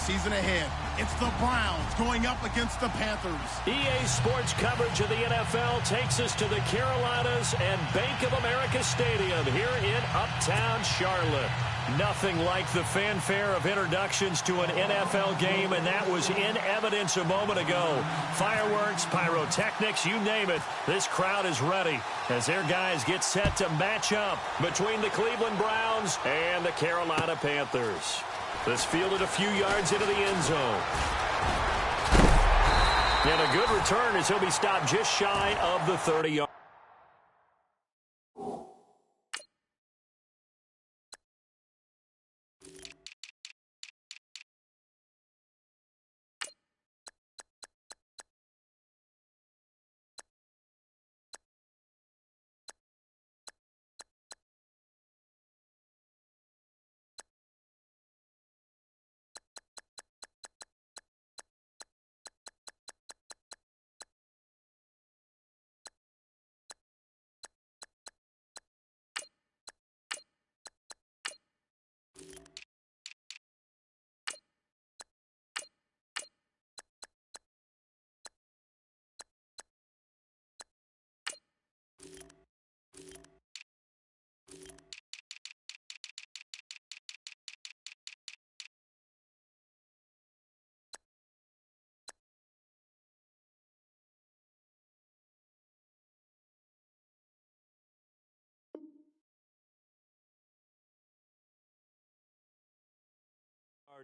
season ahead. It's the Browns going up against the Panthers. EA Sports coverage of the NFL takes us to the Carolinas and Bank of America Stadium here in Uptown Charlotte. Nothing like the fanfare of introductions to an NFL game, and that was in evidence a moment ago. Fireworks, pyrotechnics, you name it. This crowd is ready as their guys get set to match up between the Cleveland Browns and the Carolina Panthers. This fielded a few yards into the end zone. And a good return as he'll be stopped just shy of the 30-yard.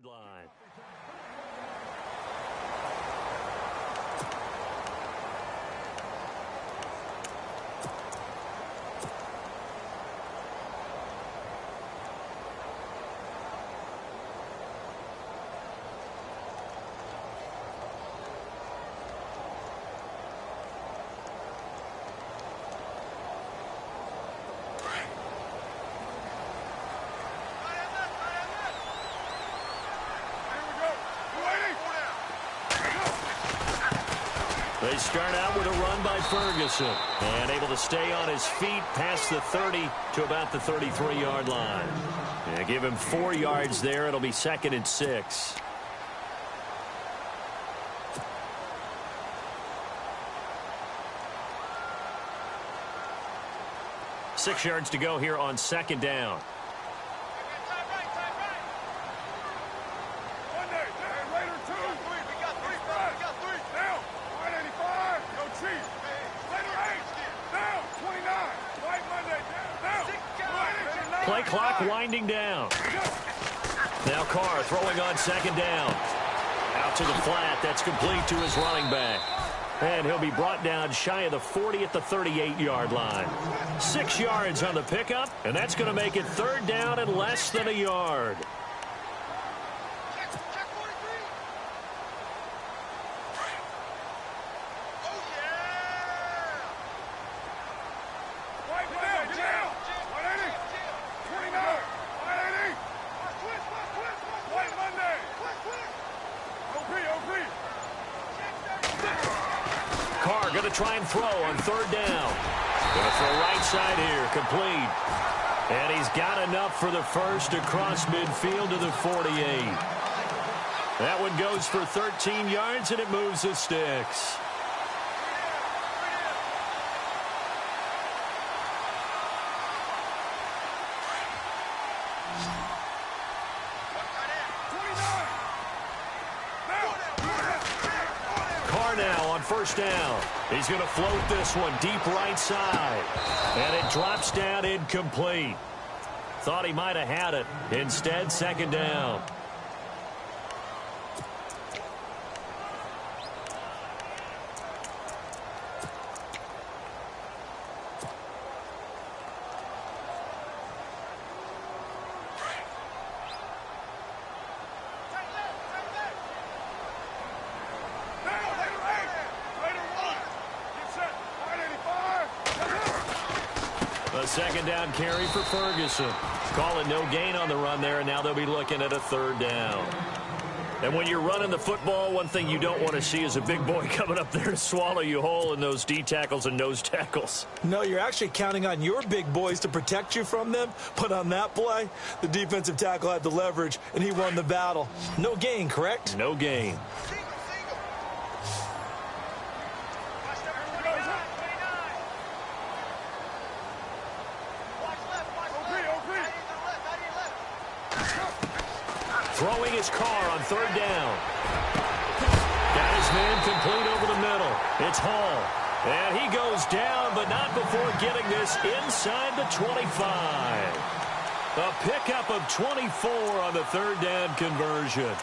Line. They start out with a run by Ferguson and able to stay on his feet past the 30 to about the 33-yard line. And give him 4 yards there. It'll be 2nd and 6. Six yards to go here on 2nd down. Play clock winding down. Now Carr throwing on 2nd down. Out to the flat. That's complete to his running back. And he'll be brought down shy of the 40 at the 38-yard line. 6 yards on the pickup, and that's going to make it 3rd down and less than a yard. Carr going to try and throw on 3rd down. Going to throw right side here, complete. And he's got enough for the first across midfield to the 48. That one goes for 13 yards, and it moves the sticks. First down. He's going to float this one deep right side. And it drops down incomplete. Thought he might have had it. Instead, 2nd down. A 2nd down carry for Ferguson. Calling no gain on the run there, and now they'll be looking at a 3rd down. And when you're running the football, one thing you don't want to see is a big boy coming up there to swallow you whole in those D tackles and nose tackles. No, you're actually counting on your big boys to protect you from them. But on that play, the defensive tackle had the leverage, and he won the battle. No gain, correct? No gain. Throwing his car on third down. Got his man complete over the middle. It's Hall. And he goes down, but not before getting this inside the 25. A pickup of 24 on the third down conversion.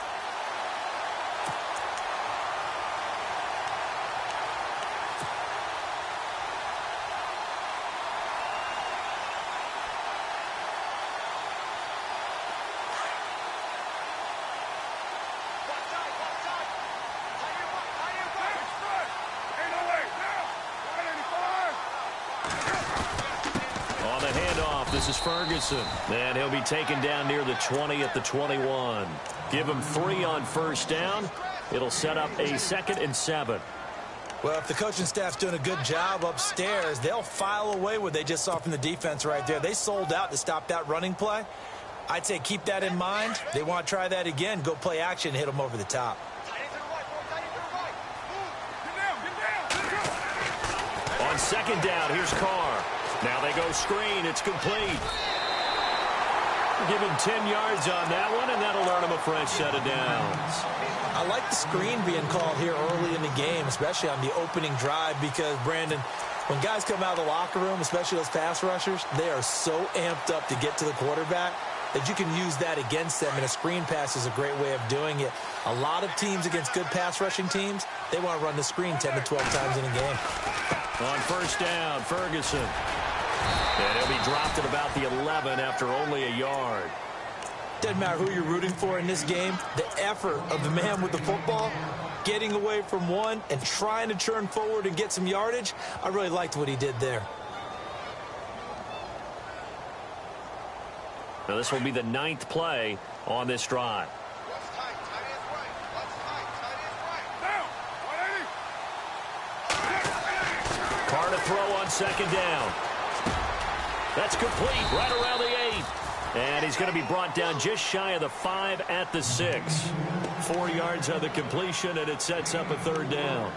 This is Ferguson, and he'll be taken down near the 20 at the 21. Give him 3 on first down. It'll set up a 2nd and 7. Well, if the coaching staff's doing a good job upstairs, they'll file away what they just saw from the defense right there. They sold out to stop that running play. I'd say keep that in mind. They want to try that again. Go play action and hit them over the top. On second down, here's Carr. Now they go screen. It's complete. Give him 10 yards on that one, and that'll earn him a fresh set of downs. I like the screen being called here early in the game, especially on the opening drive, because, Brandon, when guys come out of the locker room, especially those pass rushers, they are so amped up to get to the quarterback that you can use that against them, and a screen pass is a great way of doing it. A lot of teams against good pass rushing teams, they want to run the screen 10 to 12 times in a game. On first down, Ferguson. And he'll be dropped at about the 11 after only a yard. Doesn't matter who you're rooting for in this game. The effort of the man with the football, getting away from one and trying to turn forward and get some yardage, I really liked what he did there. Now this will be the 9th play on this drive. Carr to throw on second down. That's complete right around the 8. And he's going to be brought down just shy of the 5 at the 6. 4 yards on the completion, and it sets up a third down.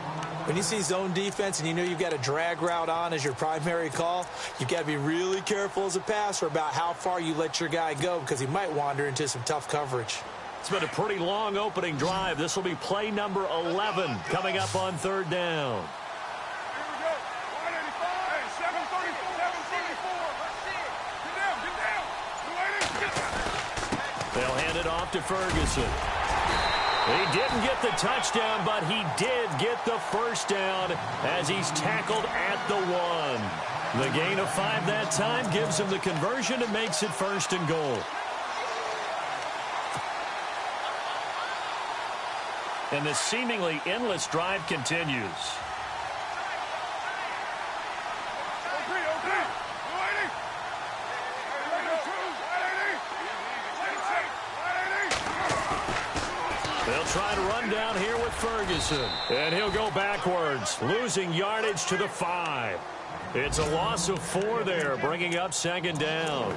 When you see zone defense and you know you've got a drag route on as your primary call, you've got to be really careful as a passer about how far you let your guy go, because he might wander into some tough coverage. It's been a pretty long opening drive. This will be play number 11 coming up on third down. They'll hand it off to Ferguson. He didn't get the touchdown, but he did get the first down as he's tackled at the 1. The gain of 5 that time gives him the conversion and makes it 1st and goal. And this seemingly endless drive continues. They'll try to run down here with Ferguson. And he'll go backwards, losing yardage to the 5. It's a loss of 4 there, bringing up second down.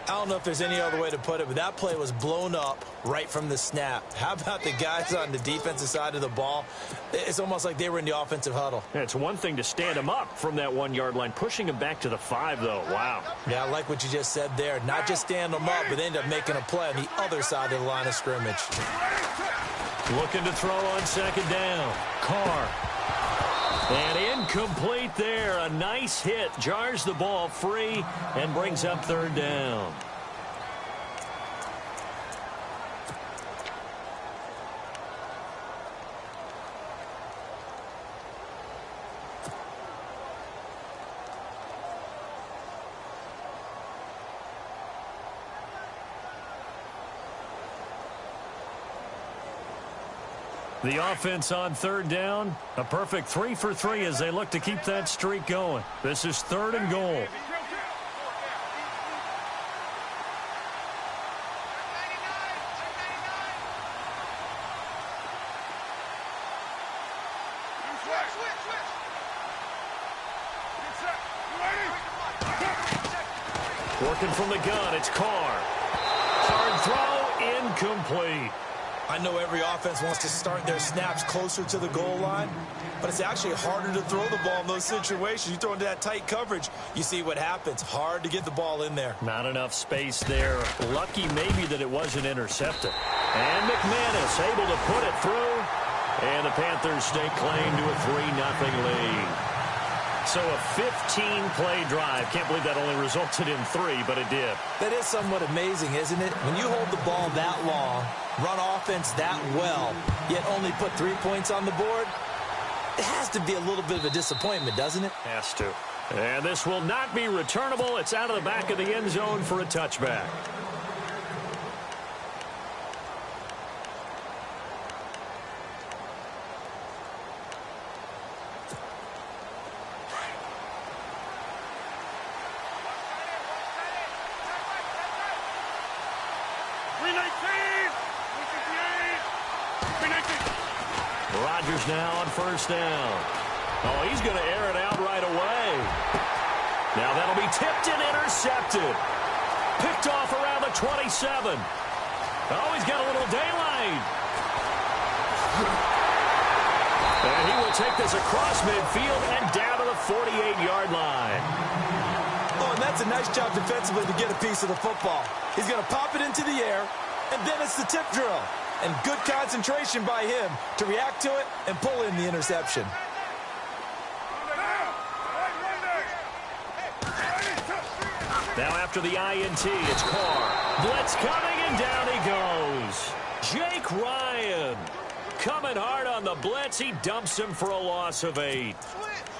I don't know if there's any other way to put it, but that play was blown up right from the snap. How about the guys on the defensive side of the ball? It's almost like they were in the offensive huddle. Yeah, it's one thing to stand him up from that 1-yard line. Pushing him back to the 5, though. Wow. Yeah, I like what you just said there. Not just stand them up, but end up making a play on the other side of the line of scrimmage. Looking to throw on second down. Carr. And incomplete there. A nice hit. Jars the ball free and brings up third down. The offense on third down, a perfect 3 for 3 as they look to keep that streak going. This is 3rd and goal. Working from the gun, it's Carr. Hard throw, incomplete. I know every offense wants to start their snaps closer to the goal line, but it's actually harder to throw the ball in those situations. You throw into that tight coverage, you see what happens. Hard to get the ball in there. Not enough space there. Lucky maybe that it wasn't intercepted. And McManus able to put it through. And the Panthers stake claim to a 3-0 lead. So a 15-play drive. Can't believe that only resulted in 3, but it did. That is somewhat amazing, isn't it? When you hold the ball that long, run offense that well, yet only put 3 points on the board, it has to be a little bit of a disappointment, doesn't it? Has to. And this will not be returnable. It's out of the back of the end zone for a touchback. Rodgers now on first down. Oh, he's going to air it out right away. Now that'll be tipped and intercepted. Picked off around the 27. Oh, he's got a little daylight. And he will take this across midfield and down to the 48-yard line. Oh, and that's a nice job defensively to get a piece of the football. He's going to pop it into the air, and then it's the tip drill. And good concentration by him to react to it and pull in the interception. Now after the INT, it's Carr. Blitz coming, and down he goes. Jake Ryan coming hard on the blitz. He dumps him for a loss of 8.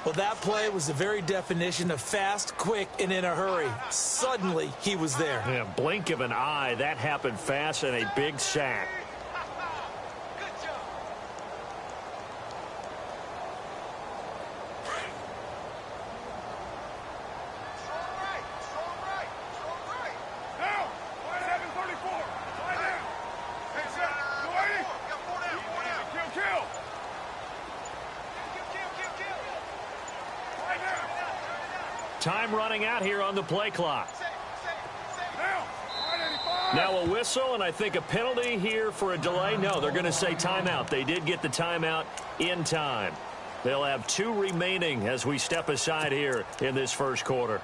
Well, that play was the very definition of fast, quick, and in a hurry. Suddenly, he was there. Yeah, blink of an eye. That happened fast and a big sack. Time running out here on the play clock. Now a whistle, and I think a penalty here for a delay. No, they're going to say timeout. They did get the timeout in time. They'll have 2 remaining as we step aside here in this first quarter.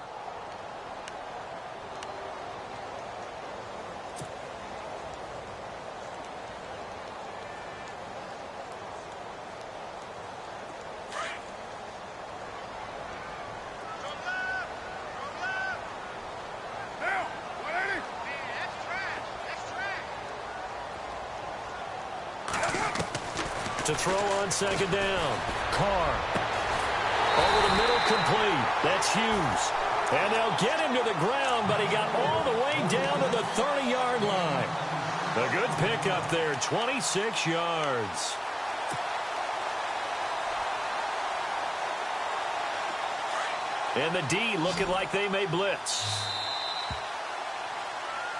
To throw on second down. Carr. Over the middle, complete. That's Hughes. And they'll get him to the ground, but he got all the way down to the 30-yard line. A good pickup there, 26 yards. And the D looking like they may blitz.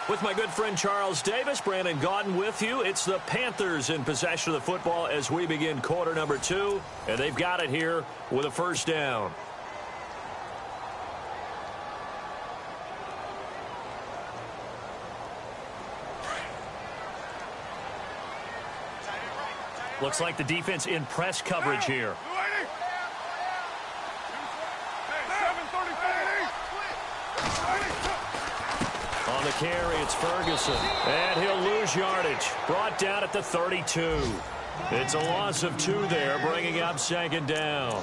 With my good friend Charles Davis, Brandon Gaudin with you. It's the Panthers in possession of the football as we begin quarter number 2. And they've got it here with a first down. Looks like the defense in press coverage here. On the carry, it's Ferguson. And he'll lose yardage. Brought down at the 32. It's a loss of 2 there, bringing up second down.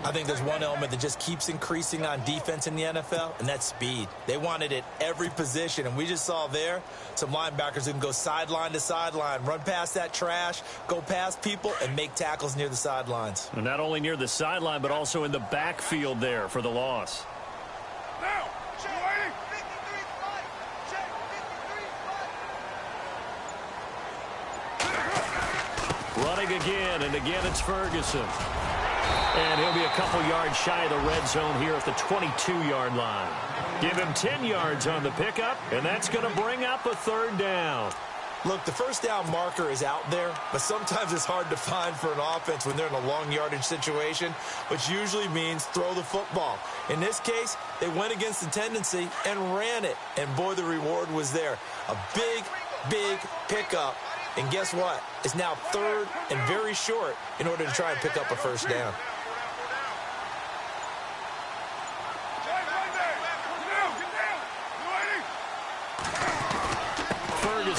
I think there's one element that just keeps increasing on defense in the NFL, and that's speed. They want it at every position, and we just saw there some linebackers who can go sideline to sideline, run past that trash, go past people, and make tackles near the sidelines. And not only near the sideline, but also in the backfield there for the loss. Running again, and again it's Ferguson. And he'll be a couple yards shy of the red zone here at the 22-yard line. Give him 10 yards on the pickup, and that's going to bring up a third down. Look, the first down marker is out there, but sometimes it's hard to find for an offense when they're in a long yardage situation, which usually means throw the football. In this case, they went against the tendency and ran it, and boy, the reward was there. A big, big pickup, and guess what? It's now third and very short in order to try and pick up a first down.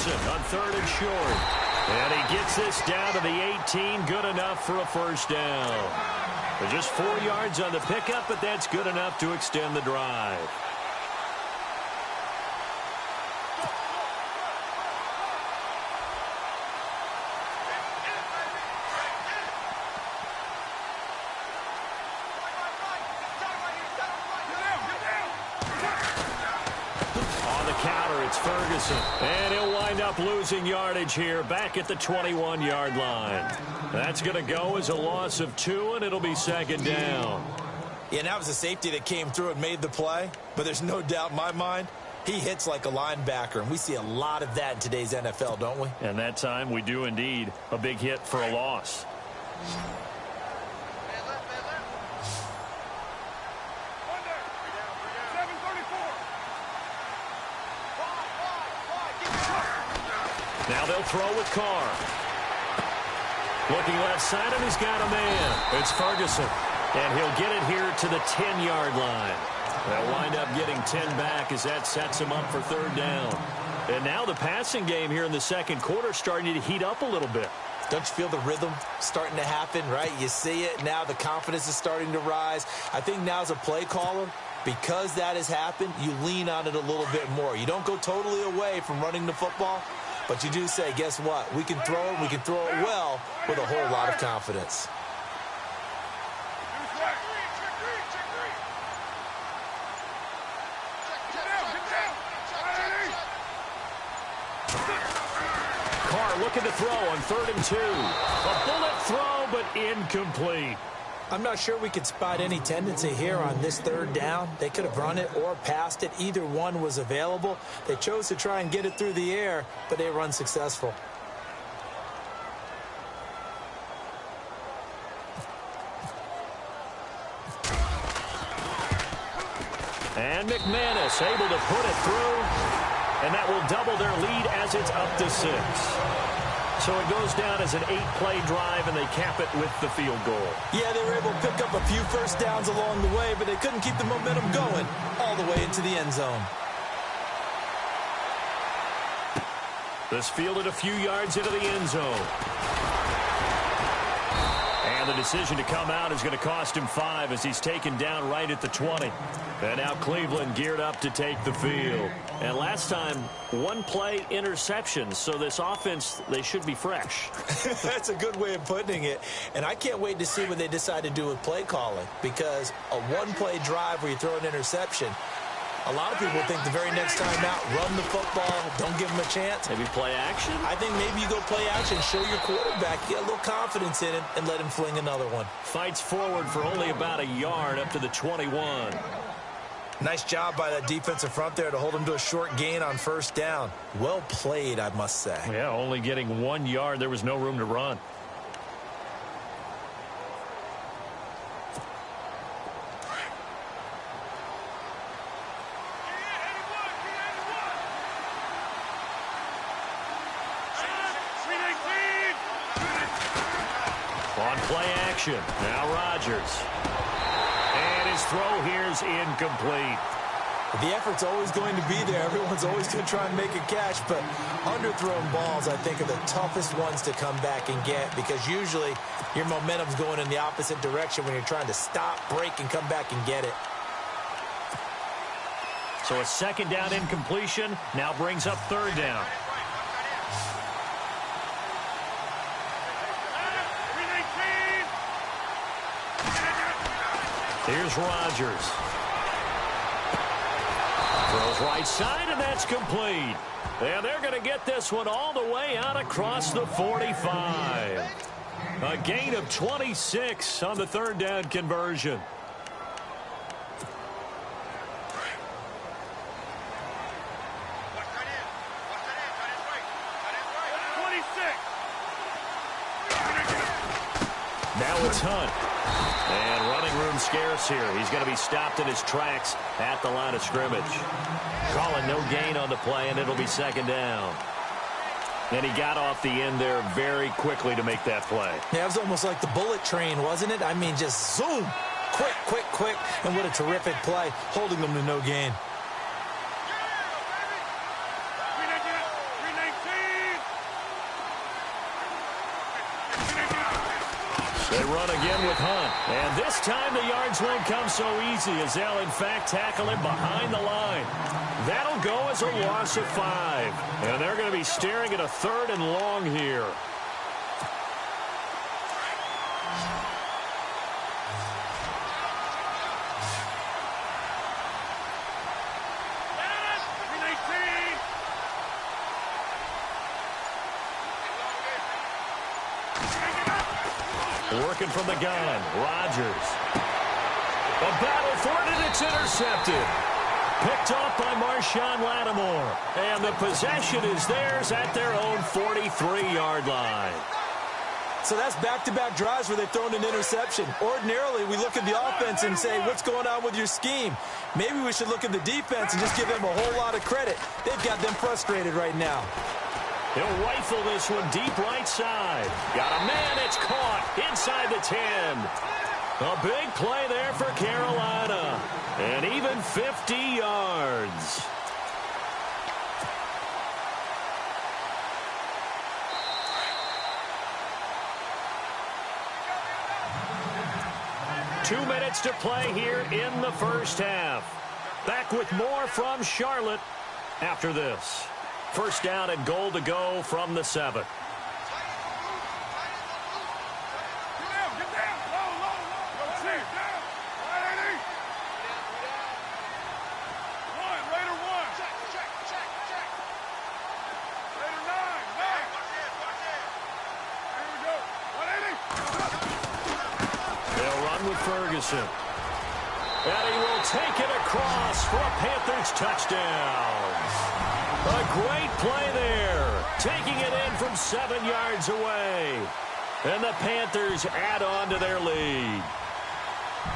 On third and short. And he gets this down to the 18. Good enough for a first down. But just 4 yards on the pickup, but that's good enough to extend the drive. It's Ferguson, and he'll wind up losing yardage here back at the 21-yard line. That's going to go as a loss of 2, and it'll be second down. Yeah, and that was a safety that came through and made the play, but there's no doubt in my mind he hits like a linebacker, and we see a lot of that in today's NFL, don't we? And that time we do indeed. A big hit for a loss. Now they'll throw with Carr. Looking left side, and he's got a man. It's Ferguson. And he'll get it here to the 10-yard line. They'll wind up getting 10 back as that sets him up for third down. And now the passing game here in the second quarter starting to heat up a little bit. Don't you feel the rhythm starting to happen, right? You see it. Now the confidence is starting to rise. I think now as a play caller, because that has happened, you lean on it a little bit more. You don't go totally away from running the football. But you do say, guess what? We can throw it. We can throw it well with a whole lot of confidence. Carr looking to throw on 3rd and 2. A bullet throw, but incomplete. I'm not sure we could spot any tendency here on this third down. They could have run it or passed it. Either one was available. They chose to try and get it through the air, but they were unsuccessful. And McManus able to put it through, and that will double their lead as it's up to 6. So it goes down as an 8-play drive, and they cap it with the field goal. Yeah, they were able to pick up a few first downs along the way, but they couldn't keep the momentum going all the way into the end zone. This fielded a few yards into the end zone. And the decision to come out is going to cost him 5 as he's taken down right at the 20. And now Cleveland geared up to take the field. And last time, 1-play interception. So this offense, they should be fresh. That's a good way of putting it. And I can't wait to see what they decide to do with play calling. Because a 1-play drive where you throw an interception, a lot of people think the very next time out, run the football, don't give them a chance. Maybe play action? I think maybe you go play action, show your quarterback, get a little confidence in him, and let him fling another one. Fights forward for only about a yard up to the 21. Nice job by that defensive front there to hold him to a short gain on first down. Well played, I must say. Yeah, only getting 1 yard. There was no room to run. On play action. Now Rodgers. And his throw here is incomplete. The effort's always going to be there. Everyone's always going to try and make a catch, but underthrown balls, I think, are the toughest ones to come back and get because usually your momentum's going in the opposite direction when you're trying to stop, break, and come back and get it. So a second down incompletion now brings up third down. Here's Rodgers. Throws right side, and that's complete. And they're going to get this one all the way out across the 45. A gain of 26 on the third down conversion. Now it's Hunt. And running room scarce here. He's going to be stopped in his tracks at the line of scrimmage. Calling no gain on the play, and it'll be second down. And he got off the end there very quickly to make that play. Yeah, it was almost like the bullet train, wasn't it? I mean, just zoom. Quick, quick, quick. And what a terrific play, holding them to no gain. They run again with Hunt. And this time the yards won't come so easy as they'll, in fact, tackle him behind the line. That'll go as a loss of 5. And they're going to be staring at a 3rd and long here. Working from the gun, Rodgers. A battle for it, and it's intercepted. Picked off by Marshawn Lattimore. And the possession is theirs at their own 43-yard line. So that's back-to-back drives where they've thrown an interception. Ordinarily, we look at the offense and say, what's going on with your scheme? Maybe we should look at the defense and just give them a whole lot of credit. They've got them frustrated right now. He'll rifle this one deep right side. Got a man, it's caught inside the 10. A big play there for Carolina. And even 50 yards. Two minutes to play here in the first half. Back with more from Charlotte after this. First down and goal to go from the 7. They'll run with Ferguson. And he will take it across for a Panthers touchdown. A great play there, taking it in from 7 yards away. And the Panthers add on to their lead.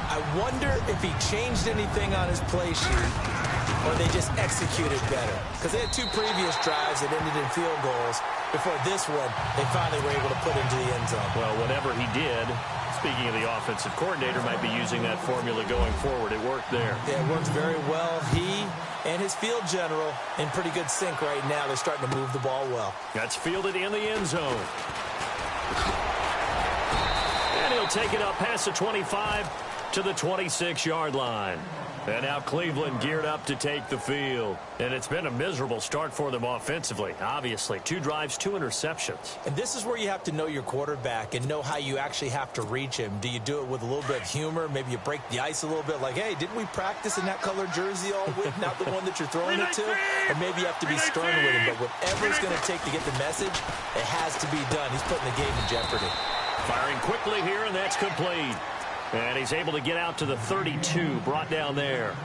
I wonder if he changed anything on his play sheet or they just executed better. Because they had 2 previous drives that ended in field goals. Before this one, they finally were able to put into the end zone. Well, whatever he did, speaking of the offensive coordinator, might be using that formula going forward. It worked there. Yeah, it works very well. He and his field general in pretty good sync right now. They're starting to move the ball well. That's fielded in the end zone. And he'll take it up past the 25 to the 26-yard line. And now Cleveland geared up to take the field. And it's been a miserable start for them offensively. Obviously, 2 drives, 2 interceptions. And this is where you have to know your quarterback and know how you actually have to reach him. Do you do it with a little bit of humor? Maybe you break the ice a little bit like, hey, didn't we practice in that colored jersey all week? Not the one that you're throwing it to? Or maybe you have to be stern with him. But whatever it's going to take to get the message, it has to be done. He's putting the game in jeopardy. Firing quickly here, and that's complete. And he's able to get out to the 32, brought down there.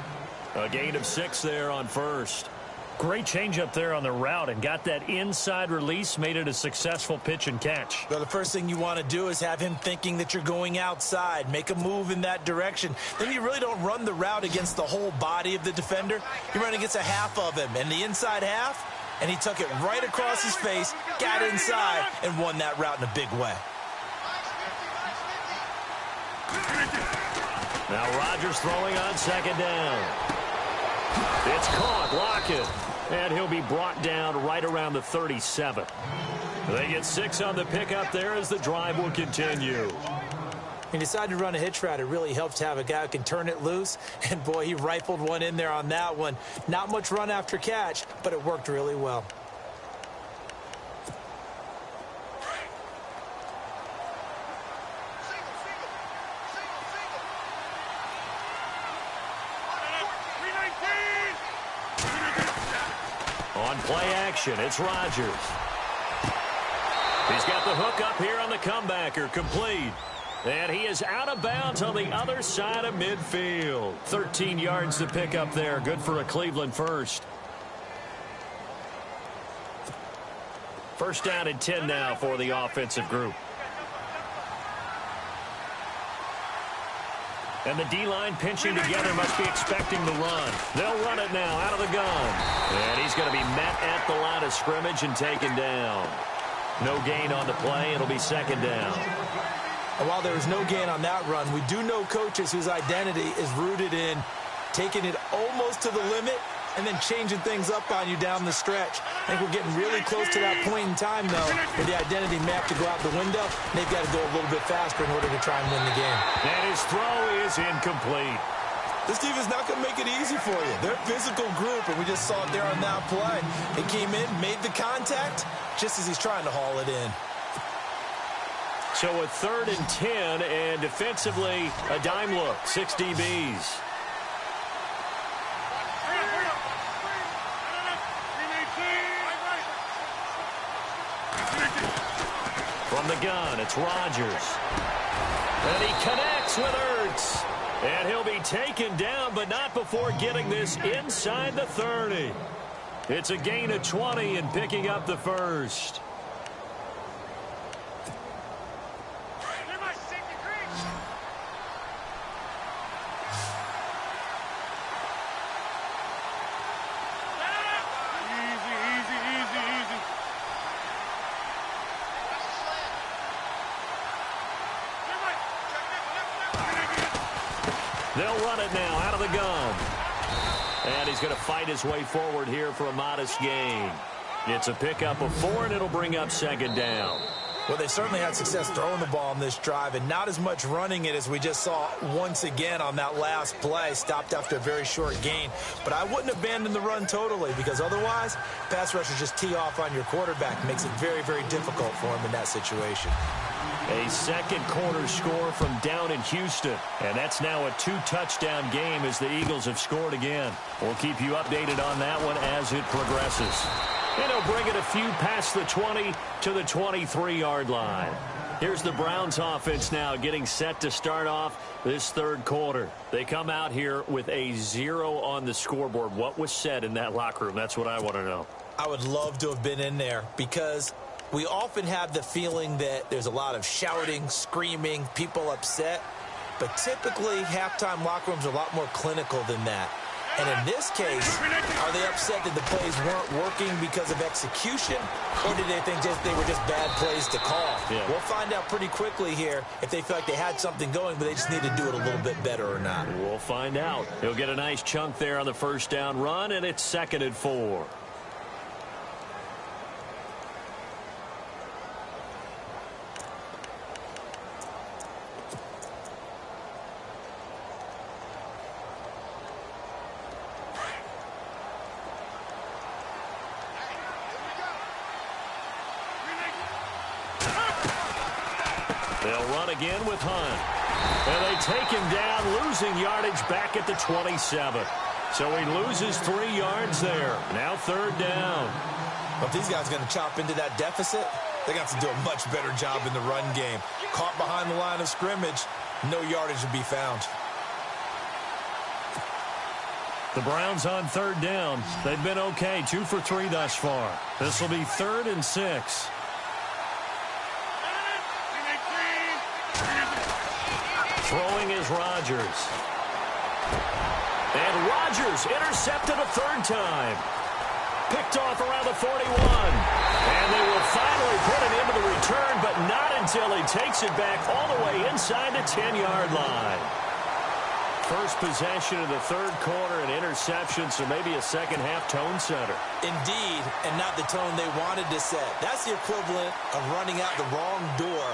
A gain of 6 there on first. Great change up there on the route and got that inside release, made it a successful pitch and catch. Well, the first thing you want to do is have him thinking that you're going outside, make a move in that direction. Then you really don't run the route against the whole body of the defender. You run against a half of him, and the inside half, and he took it right across his face, got inside, and won that route in a big way. Now Rodgers throwing on second down. It's caught, Lockett. And he'll be brought down right around the 37. They get 6 on the pickup there as the drive will continue. He decided to run a hitch route. It really helps to have a guy who can turn it loose. And, boy, he rifled one in there on that one. Not much run after catch, but it worked really well. On play action, it's Rodgers. He's got the hook up here on the comebacker, complete. And he is out of bounds on the other side of midfield. 13 yards to pick up there. Good for a Cleveland first. First down and 10 now for the offensive group. And the D-line pinching together must be expecting the run. They'll run it now out of the gun. And he's going to be met at the line of scrimmage and taken down. No gain on the play. It'll be second down. And while there is no gain on that run, we do know coaches whose identity is rooted in taking it almost to the limit and then changing things up on you down the stretch. I think we're getting really close to that point in time, though, where the identity may have to go out the window, and they've got to go a little bit faster in order to try and win the game. And his throw is incomplete. This defense is not going to make it easy for you. They're a physical group, and we just saw it there on that play. It came in, made the contact, just as he's trying to haul it in. So a 3rd and 10, and defensively, a dime look, 6 DBs. From the gun, it's Rodgers. And he connects with Ertz. And he'll be taken down, but not before getting this inside the 30. It's a gain of 20 and picking up the first. They'll run it now out of the gun. And he's going to fight his way forward here for a modest gain. It's a pickup of 4, and it'll bring up second down. Well, they certainly had success throwing the ball on this drive and not as much running it as we just saw once again on that last play. Stopped after a very short gain. But I wouldn't abandon the run totally because otherwise, pass rushers just tee off on your quarterback. Makes it very, very difficult for him in that situation. A second quarter score from down in Houston. And that's now a 2-touchdown game as the Eagles have scored again. We'll keep you updated on that one as it progresses. And he'll bring it a few past the 20 to the 23-yard line. Here's the Browns offense now getting set to start off this third quarter. They come out here with a 0 on the scoreboard. What was said in that locker room? That's what I want to know. I would love to have been in there because we often have the feeling that there's a lot of shouting, screaming, people upset. But typically, halftime locker rooms are a lot more clinical than that. And in this case, are they upset that the plays weren't working because of execution? Or did they think they were just bad plays to call? Yeah. We'll find out pretty quickly here if they feel like they had something going, but they just need to do it a little bit better or not. We'll find out. He'll get a nice chunk there on the first down run, and it's 2nd and 4. They'll run again with Hunt. And they take him down, losing yardage back at the 27. So he loses 3 yards there. Now 3rd down. Well, if these guys are going to chop into that deficit, they're going to have to do a much better job in the run game. Caught behind the line of scrimmage, no yardage to be found. The Browns on 3rd down. They've been okay, 2 for 3 thus far. This will be 3rd and 6. Throwing is Rodgers. And Rodgers intercepted a 3rd time. Picked off around the 41. And they will finally put it into the return, but not until he takes it back all the way inside the 10-yard line. First possession of the third quarter, an interception, so maybe a second-half tone setter. Indeed, and not the tone they wanted to set. That's the equivalent of running out the wrong door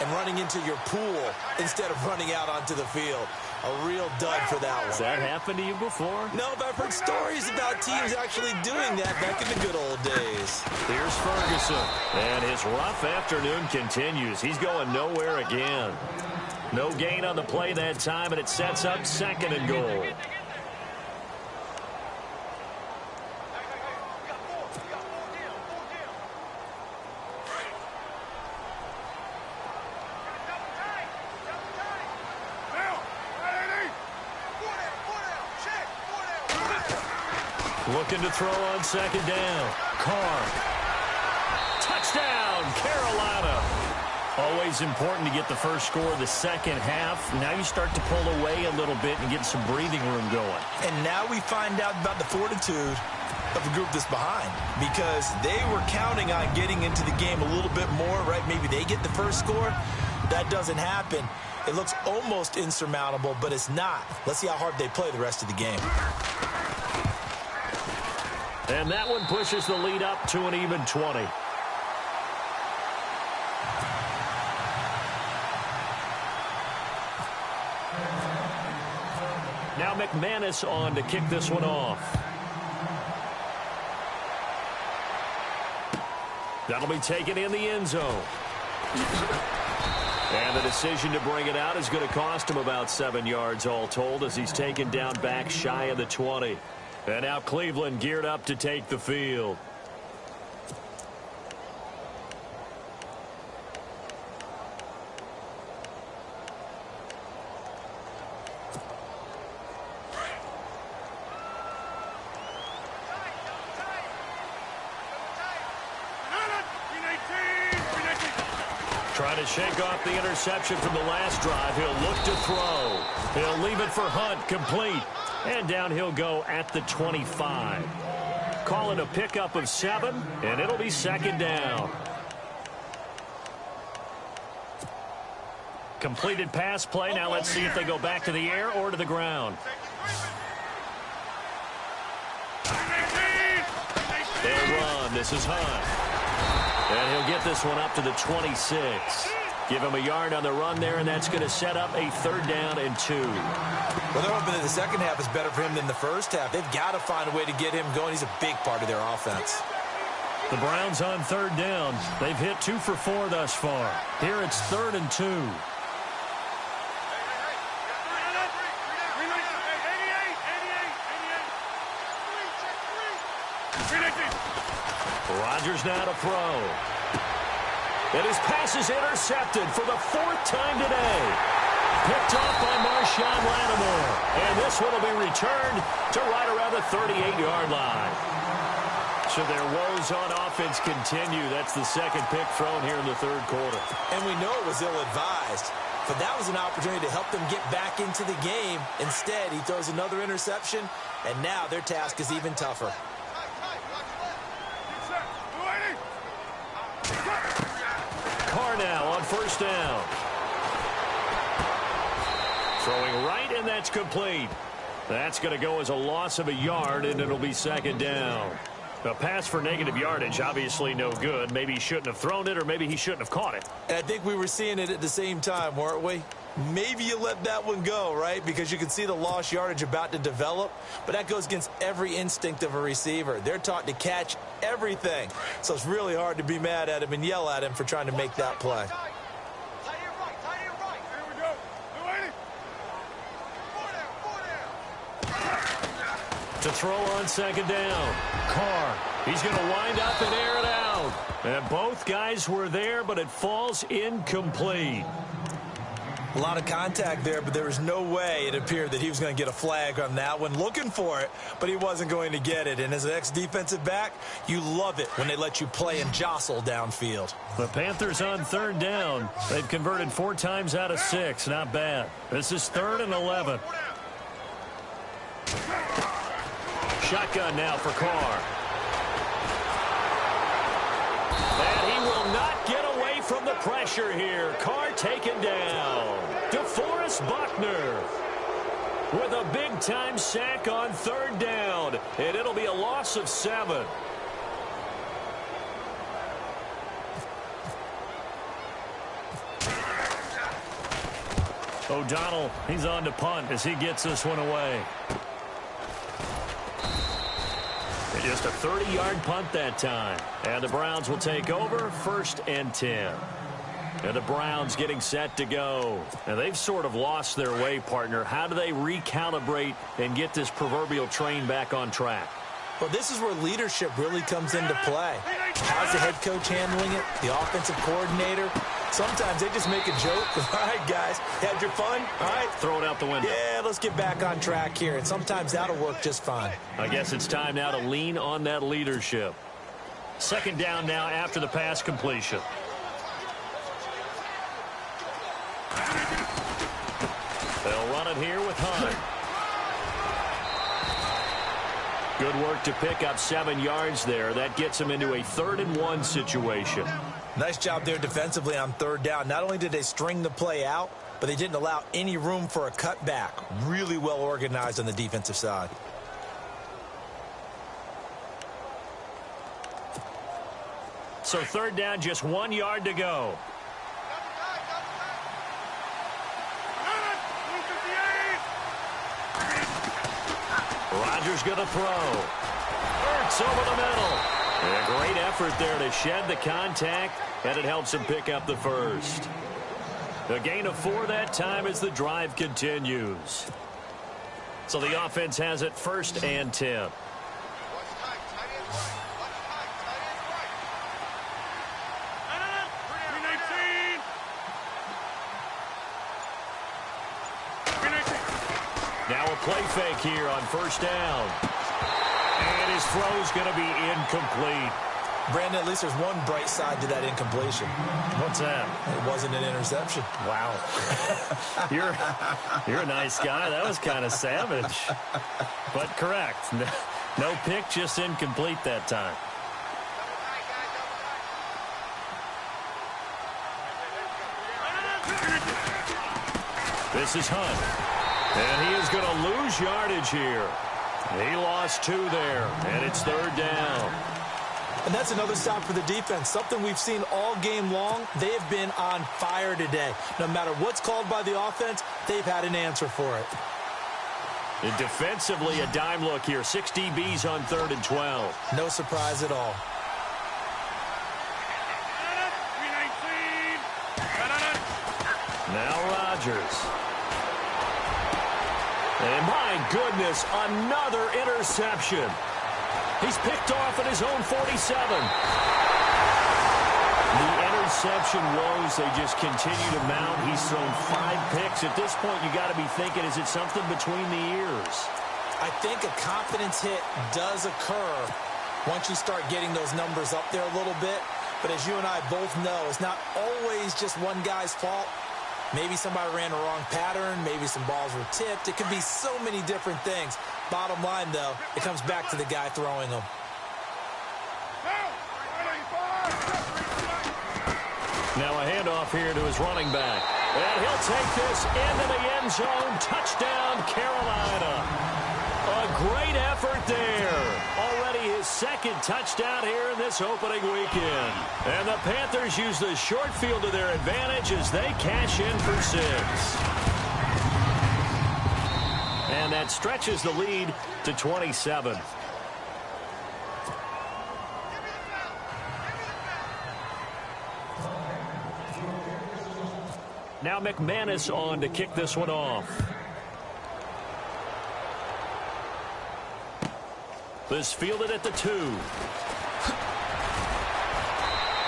and running into your pool instead of running out onto the field. A real dud for that one. Has that happened to you before? No, but I've heard stories about teams actually doing that back in the good old days. Here's Ferguson, and his rough afternoon continues. He's going nowhere again. No gain on the play that time, and it sets up 2nd and goal. Looking to throw on 2nd down. Carr. Touchdown, Carolina. Always important to get the first score of the second half. Now you start to pull away a little bit and get some breathing room going. And now we find out about the fortitude of the group that's behind, because they were counting on getting into the game a little bit more, right? Maybe they get the first score. That doesn't happen. It looks almost insurmountable, but it's not. Let's see how hard they play the rest of the game. And that one pushes the lead up to an even 20. Now McManus on to kick this one off. That'll be taken in the end zone. And the decision to bring it out is going to cost him about 7 yards all told, as he's taken down back shy of the 20. And now Cleveland geared up to take the field. Trying to shake off the interception from the last drive. He'll look to throw. He'll leave it for Hunt, complete. And down he'll go at the 25. Call it a pickup of 7, and it'll be second down. Completed pass play. Now let's see if they go back to the air or to the ground. They'll run. This is Hunt. And he'll get this one up to the 26. Give him a yard on the run there, and that's going to set up a 3rd down and 2. Well, they're hoping that the second half is better for him than the first half. They've got to find a way to get him going. He's a big part of their offense. The Browns on 3rd down. They've hit 2 for 4 thus far. Here it's 3rd and 2. Rodgers now to throw. And his pass is intercepted for the 4th time today. Picked off by Marshawn Lattimore. And this one will be returned to right around the 38-yard line. So their woes on offense continue. That's the second pick thrown here in the 3rd quarter. And we know it was ill-advised, but that was an opportunity to help them get back into the game. Instead, he throws another interception, and now their task is even tougher. Carr now on 1st down. Throwing right, and that's complete. That's going to go as a loss of a yard, and it'll be 2nd down. A pass for negative yardage, obviously no good. Maybe he shouldn't have thrown it, or maybe he shouldn't have caught it. And I think we were seeing it at the same time, weren't we? Maybe you let that one go, right? Because you can see the lost yardage about to develop. But that goes against every instinct of a receiver. They're taught to catch everything. So it's really hard to be mad at him and yell at him for trying to make that play. To throw on 2nd down. Carr. He's going to wind up and air it out. And both guys were there, but it falls incomplete. A lot of contact there, but there was no way it appeared that he was going to get a flag on that one. Looking for it, but he wasn't going to get it. And as an ex-defensive back, you love it when they let you play and jostle downfield. The Panthers on 3rd down. They've converted 4 times out of 6. Not bad. This is 3rd and 11. Shotgun now for Carr. And he will not get away from the pressure here. Carr taken down. DeForest Buckner with a big-time sack on 3rd down. And it'll be a loss of 7. O'Donnell, he's on to punt as he gets this one away. Just a 30-yard punt that time. And the Browns will take over 1st and 10. And the Browns getting set to go. And they've sort of lost their way, partner. How do they recalibrate and get this proverbial train back on track? Well, this is where leadership really comes into play. How's the head coach handling it? The offensive coordinator? Sometimes they just make a joke. All right, guys, had your fun? All right. Throw it out the window. Yeah, let's get back on track here. And sometimes that'll work just fine. I guess it's time now to lean on that leadership. 2nd down now after the pass completion. They'll run it here with Hunt. Good work to pick up 7 yards there. That gets them into a 3rd-and-1 situation. Nice job there defensively on 3rd down. Not only did they string the play out, but they didn't allow any room for a cutback. Really well organized on the defensive side. So 3rd down, just 1 yard to go. Rodgers going to throw. Hurts over the middle. And a great effort there to shed the contact, and it helps him pick up the first. A gain of 4 that time as the drive continues. So the offense has it 1st and 10. Now a play fake here on 1st down. And his throw's going to be incomplete. Brandon, at least there's one bright side to that incompletion. What's that? It wasn't an interception. Wow. You're a nice guy. That was kind of savage. But correct. No pick, just incomplete that time. This is Hunt. And he is going to lose yardage here. He lost 2 there, and it's 3rd down. And that's another stop for the defense. Something we've seen all game long. They have been on fire today. No matter what's called by the offense, they've had an answer for it. And defensively, a dime look here. 6 DBs on 3rd and 12. No surprise at all. Now Rodgers. And my goodness, another interception. He's picked off at his own 47. The interception woes, they just continue to mount. He's thrown 5 picks. At this point, you got to be thinking, is it something between the ears? I think a confidence hit does occur once you start getting those numbers up there a little bit. But as you and I both know, it's not always just one guy's fault. Maybe somebody ran a wrong pattern. Maybe some balls were tipped. It could be so many different things. Bottom line, though, it comes back to the guy throwing them. Now a handoff here to his running back. And he'll take this into the end zone. Touchdown, Carolina. A great effort there. Already his 2nd touchdown here in this opening weekend. And the Panthers use the short field to their advantage as they cash in for 6. And that stretches the lead to 27. Now McManus on to kick this one off. This fielded at the 2.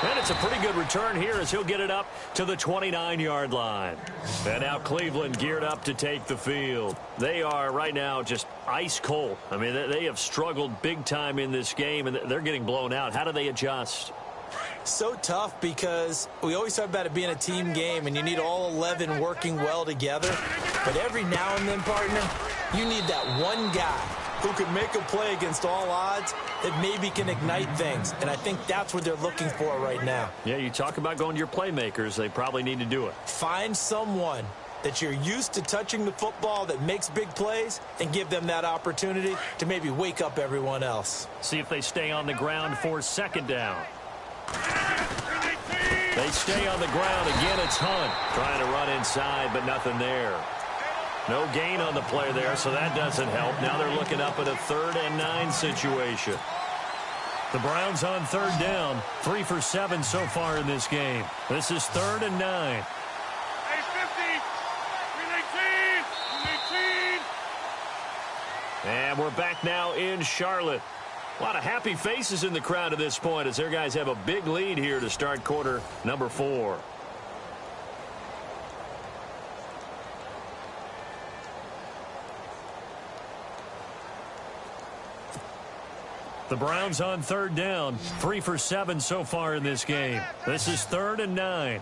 And it's a pretty good return here as he'll get it up to the 29-yard line. And now Cleveland geared up to take the field. They are right now just ice cold. I mean, they have struggled big time in this game, and they're getting blown out. How do they adjust? So tough because we always talk about it being a team game, and you need all 11 working well together. But every now and then, partner, you need that one guy who can make a play against all odds that maybe can ignite things. And I think that's what they're looking for right now. Yeah, you talk about going to your playmakers. They probably need to do it. Find someone that you're used to touching the football that makes big plays and give them that opportunity to maybe wake up everyone else. See if they stay on the ground for 2nd down. They stay on the ground. Again, it's Hunt trying to run inside, but nothing there. No gain on the play there, so that doesn't help. Now they're looking up at a 3rd and 9 situation. The Browns on 3rd down, 3 for 7 so far in this game. This is 3rd and 9. And we're back now in Charlotte. A lot of happy faces in the crowd at this point as their guys have a big lead here to start quarter number 4. The Browns on 3rd down, 3 for 7 so far in this game. This is 3rd and 9.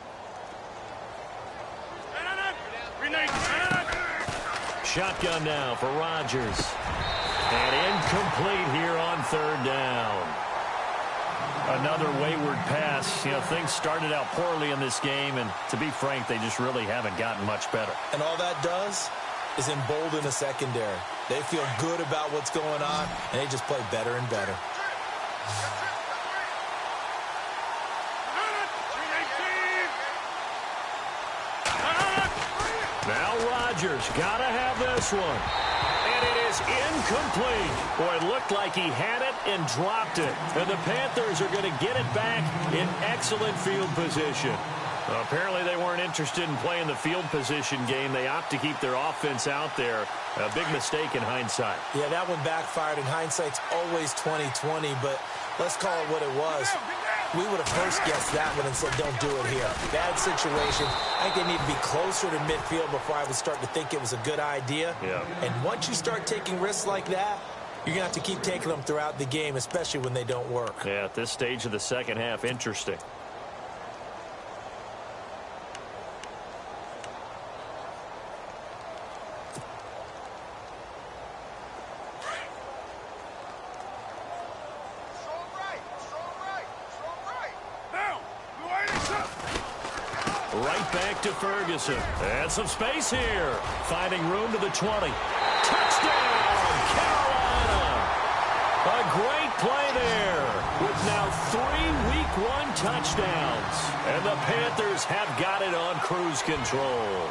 Shotgun now for Rodgers. And incomplete here on third down. Another wayward pass. You know, things started out poorly in this game, and to be frank, they just really haven't gotten much better. And all that does is embolden the secondary. They feel good about what's going on, and they just play better and better. Now Rodgers got to have this one. And it is incomplete. Boy, it looked like he had it and dropped it. And the Panthers are going to get it back in excellent field position. Well, apparently they weren't interested in playing the field position game. They opt to keep their offense out there. A big mistake in hindsight. Yeah, that one backfired, and hindsight's always 20/20, but let's call it what it was. We would have first guessed that one and said, don't do it here. Bad situation. I think they need to be closer to midfield before I would start to think it was a good idea. Yeah. And once you start taking risks like that, you're going to have to keep taking them throughout the game, especially when they don't work. Yeah, at this stage of the second half, interesting. Right back to Ferguson. And some space here. Finding room to the 20. Touchdown, Carolina. A great play there with now 3 Week 1 touchdowns. And the Panthers have got it on cruise control.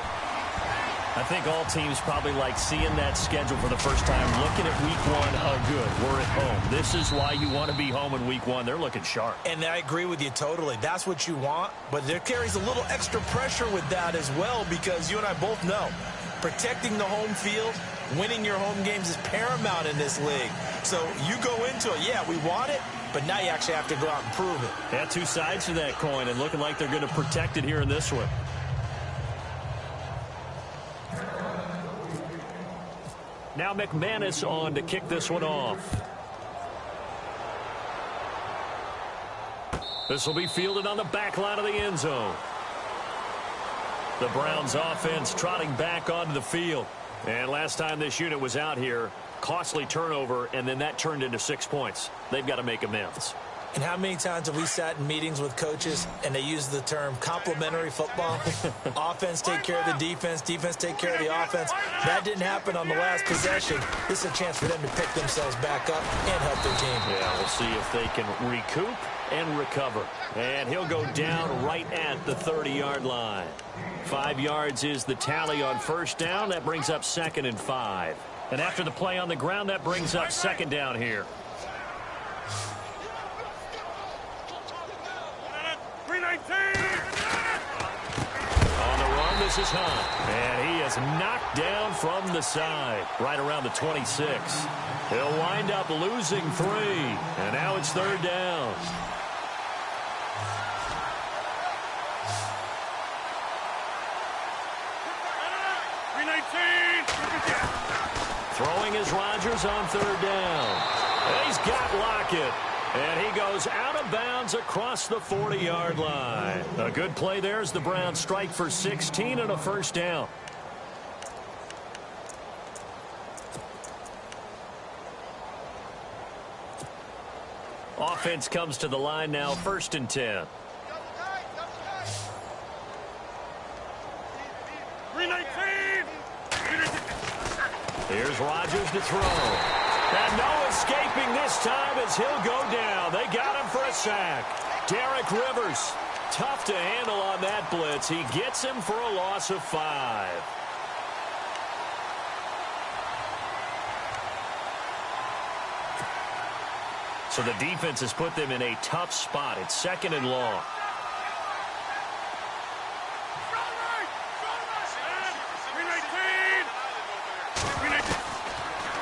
I think all teams probably like seeing that schedule for the first time, looking at Week 1. Oh, good, we're at home. This is why you want to be home in Week 1. They're looking sharp. And I agree with you totally. That's what you want, but there carries a little extra pressure with that as well, because you and I both know protecting the home field, winning your home games is paramount in this league. So you go into it, yeah, we want it, but now you actually have to go out and prove it. Yeah, two sides to that coin, and looking like they're going to protect it here in this one. Now McManus on to kick this one off. This will be fielded on the back line of the end zone. The Browns offense trotting back onto the field. And last time this unit was out here, costly turnover, and then that turned into 6 points. They've got to make amends. And how many times have we sat in meetings with coaches and they use the term complementary football? Offense take care of the defense, defense take care of the offense. That didn't happen on the last possession. This is a chance for them to pick themselves back up and help their team. Yeah, we'll see if they can recoup and recover. And he'll go down right at the 30-yard line. 5 yards is the tally on first down. That brings up 2nd and 5. And after the play on the ground, that brings up 2nd down here. On the run, this is Hunt. And he is knocked down from the side, right around the 26. He'll wind up losing 3. And now it's 3rd down. Throwing is Rodgers on 3rd down. And he's got Lockett. And he goes out of bounds across the 40-yard line. A good play there as the Browns strike for 16 and a first down. Offense comes to the line now, 1st and 10. Here's Rodgers to throw. And no escaping this time as he'll go down. They got him for a sack. Derek Rivers, tough to handle on that blitz. He gets him for a loss of 5. So the defense has put them in a tough spot. It's 2nd and long.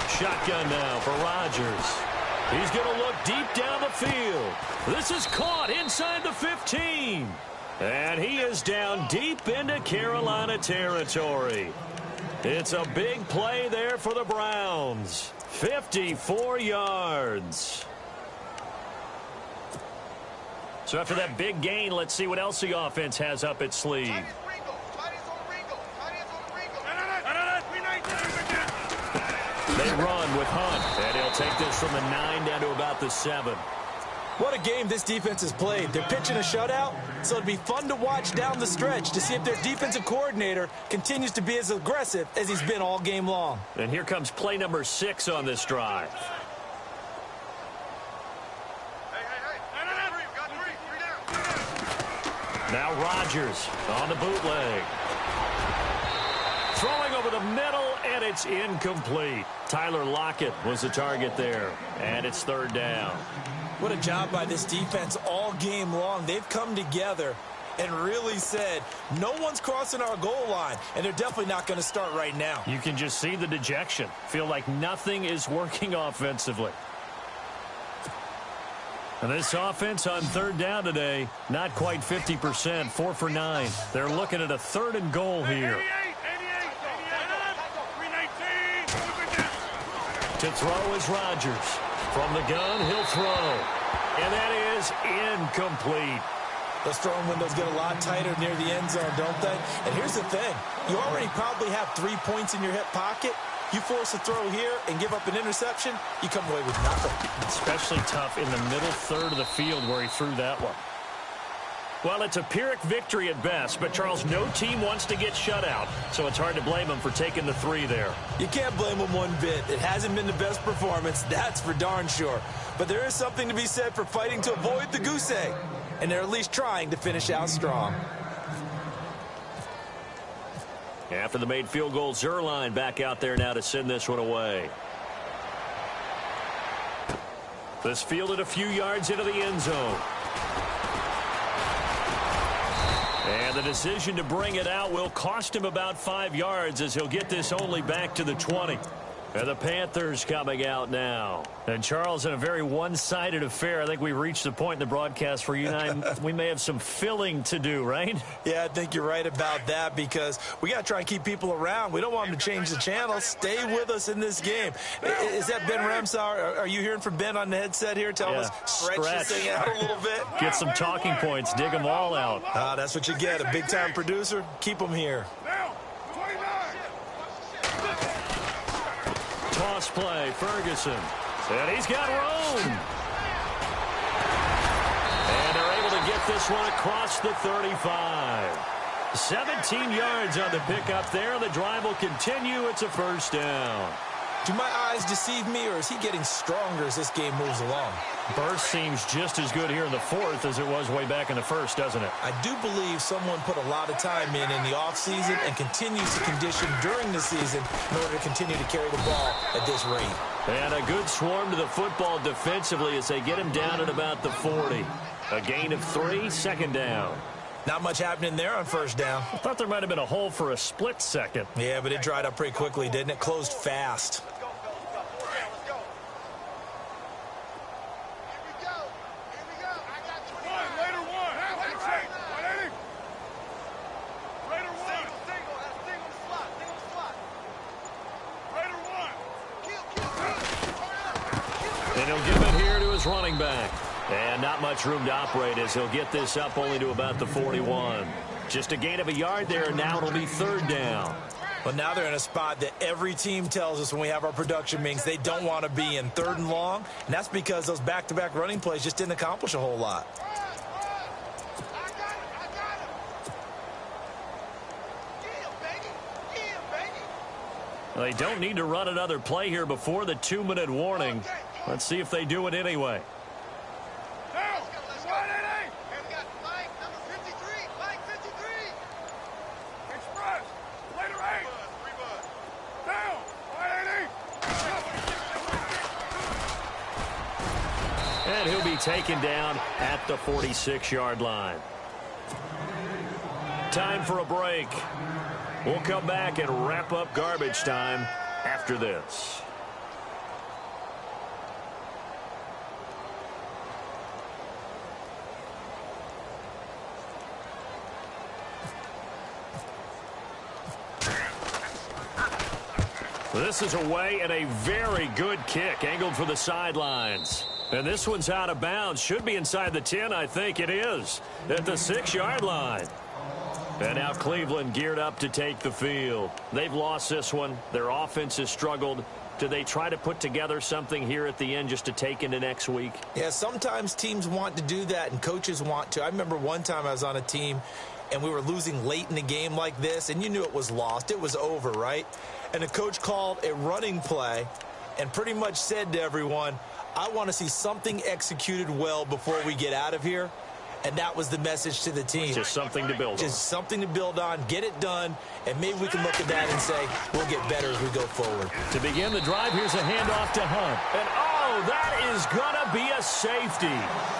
Shotgun now for Rodgers. He's going to look deep down the field. This is caught inside the 15. And he is down deep into Carolina territory. It's a big play there for the Browns. 54 yards. So after that big gain, let's see what else the offense has up its sleeve. with Hunt. And he'll take this from the 9 down to about the 7. What a game this defense has played. They're pitching a shutout, so it'll be fun to watch down the stretch to see if their defensive coordinator continues to be as aggressive as he's been all game long. And here comes play number 6 on this drive. Now Rodgers on the bootleg. Throwing over the middle, and it's incomplete. Tyler Lockett was the target there, and it's 3rd down. What a job by this defense all game long. They've come together and really said, no one's crossing our goal line, and they're definitely not going to start right now. You can just see the dejection. Feel like nothing is working offensively. And this offense on 3rd down today, not quite 50%, 4 for 9. They're looking at a 3rd and goal here. To throw is Rodgers. From the gun, he'll throw. And that is incomplete. Those throwing windows get a lot tighter near the end zone, don't they? And here's the thing. You already probably have 3 points in your hip pocket. You force a throw here and give up an interception, you come away with nothing. Especially tough in the middle 3rd of the field where he threw that one. Well, it's a Pyrrhic victory at best, but, Charles, no team wants to get shut out, so it's hard to blame them for taking the 3 there. You can't blame them one bit. It hasn't been the best performance, that's for darn sure. But there is something to be said for fighting to avoid the goose egg, and they're at least trying to finish out strong. After the made field goal, Zuerlein back out there now to send this one away. This fielded a few yards into the end zone. And the decision to bring it out will cost him about 5 yards as he'll get this only back to the 20. And the Panthers coming out now. And, Charles, in a very one-sided affair, I think we reached the point in the broadcast where you and I, we may have some filling to do, right? Yeah, I think you're right about that because we got to try and keep people around. We don't want them to change the channel. Stay with us in this game. Is that Ben Ramsauer? Are you hearing from Ben on the headset here? Tell us, stretch this thing out a little bit. Get some talking points. Dig them all out. That's what you get. A big-time producer. Keep them here. Toss play, Ferguson. And he's got room. And they're able to get this one across the 35. 17 yards on the pickup there. The drive will continue. It's a 1st down. Do my eyes deceive me, or is he getting stronger as this game moves along? Burst seems just as good here in the 4th as it was way back in the 1st, doesn't it? I do believe someone put a lot of time in the offseason and continues to condition during the season in order to continue to carry the ball at this rate. And a good swarm to the football defensively as they get him down at about the 40. A gain of 3, 2nd down. Not much happening there on 1st down. I thought there might have been a hole for a split second. Yeah, but it dried up pretty quickly, didn't it? Closed fast. And he'll give it here to his running back. And not much room to operate as he'll get this up only to about the 41. Just a gain of a yard there, and now it'll be 3rd down. Well, now they're in a spot that every team tells us when we have our production meetings they don't want to be in, 3rd and long. And that's because those back-to-back running plays just didn't accomplish a whole lot. Well, they don't need to run another play here before the 2-minute warning. Let's see if they do it anyway. And he'll be taken down at the 46-yard line. Time for a break. We'll come back and wrap up garbage time after this. This is away and a very good kick angled for the sidelines. And this one's out of bounds. Should be inside the 10, I think it is. At the 6-yard line. And now Cleveland geared up to take the field. They've lost this one. Their offense has struggled. Do they try to put together something here at the end just to take into next week? Yeah, sometimes teams want to do that and coaches want to. I remember one time I was on a team and we were losing late in the game like this, and you knew it was lost. It was over, right? And the coach called a running play and pretty much said to everyone, I want to see something executed well before we get out of here. And that was the message to the team. Just something to build on. Just something to build on, get it done, and maybe we can look at that and say, we'll get better as we go forward. To begin the drive, here's a handoff to Hunt. And, oh, that is going to be a safety.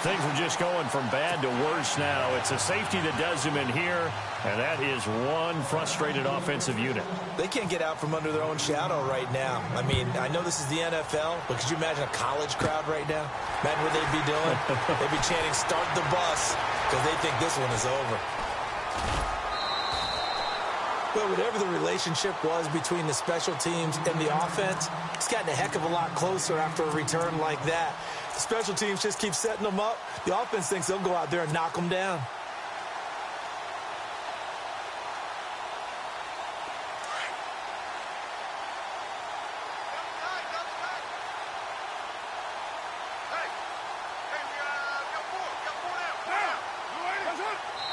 Things are just going from bad to worse now. It's a safety that does him in here, and that is one frustrated offensive unit. They can't get out from under their own shadow right now. I mean, I know this is the NFL, but could you imagine a college crowd right now? Imagine what they'd be doing. They'd be chanting, start the bus, because they think this one is over. Well, whatever the relationship was between the special teams and the offense, it's gotten a heck of a lot closer after a return like that. The special teams just keep setting them up. The offense thinks they'll go out there and knock them down.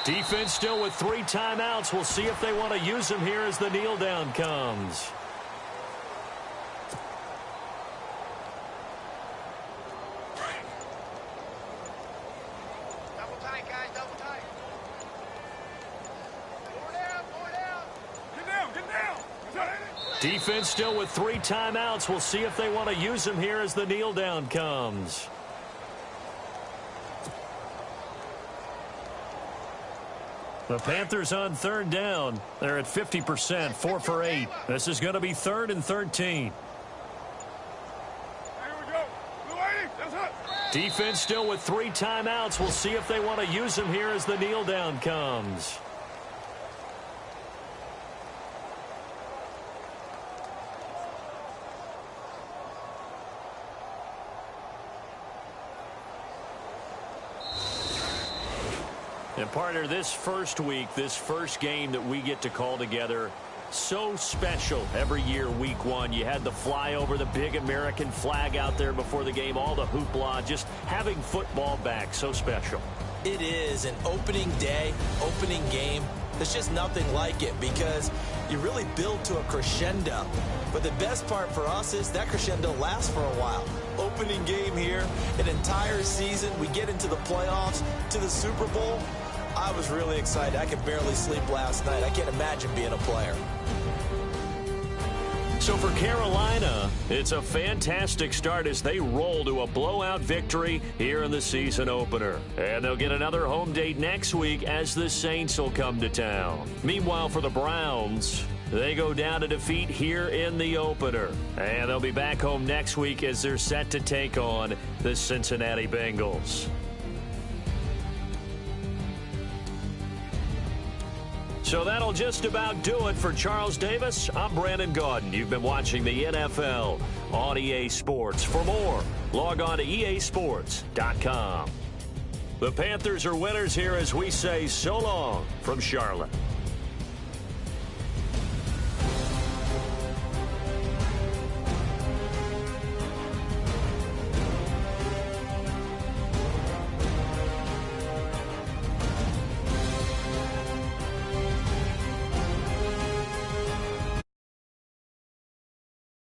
Defense still with 3 timeouts. We'll see if they want to use them here as the kneel down comes. Double tight, guys, double tight. Four down. Get down. Defense still with 3 timeouts. We'll see if they want to use them here as the kneel down comes. The Panthers on 3rd down. They're at 50%, 4 for 8. This is going to be 3rd and 13. Defense still with 3 timeouts. We'll see if they want to use them here as the kneel down comes. And partner, this first week, this first game that we get to call together, so special every year, week 1. You had the flyover, the big American flag out there before the game, all the hoopla, just having football back, so special. It is an opening day, opening game. There's just nothing like it because you really build to a crescendo. But the best part for us is that crescendo lasts for a while. Opening game here, an entire season. We get into the playoffs, to the Super Bowl. I was really excited. I could barely sleep last night. I can't imagine being a player. So for Carolina, it's a fantastic start as they roll to a blowout victory here in the season opener. And they'll get another home date next week as the Saints will come to town. Meanwhile, for the Browns, they go down to defeat here in the opener. And they'll be back home next week as they're set to take on the Cincinnati Bengals. So that'll just about do it for Charles Davis. I'm Brandon Gaudin. You've been watching the NFL on EA Sports. For more, log on to easports.com. The Panthers are winners here as we say so long from Charlotte.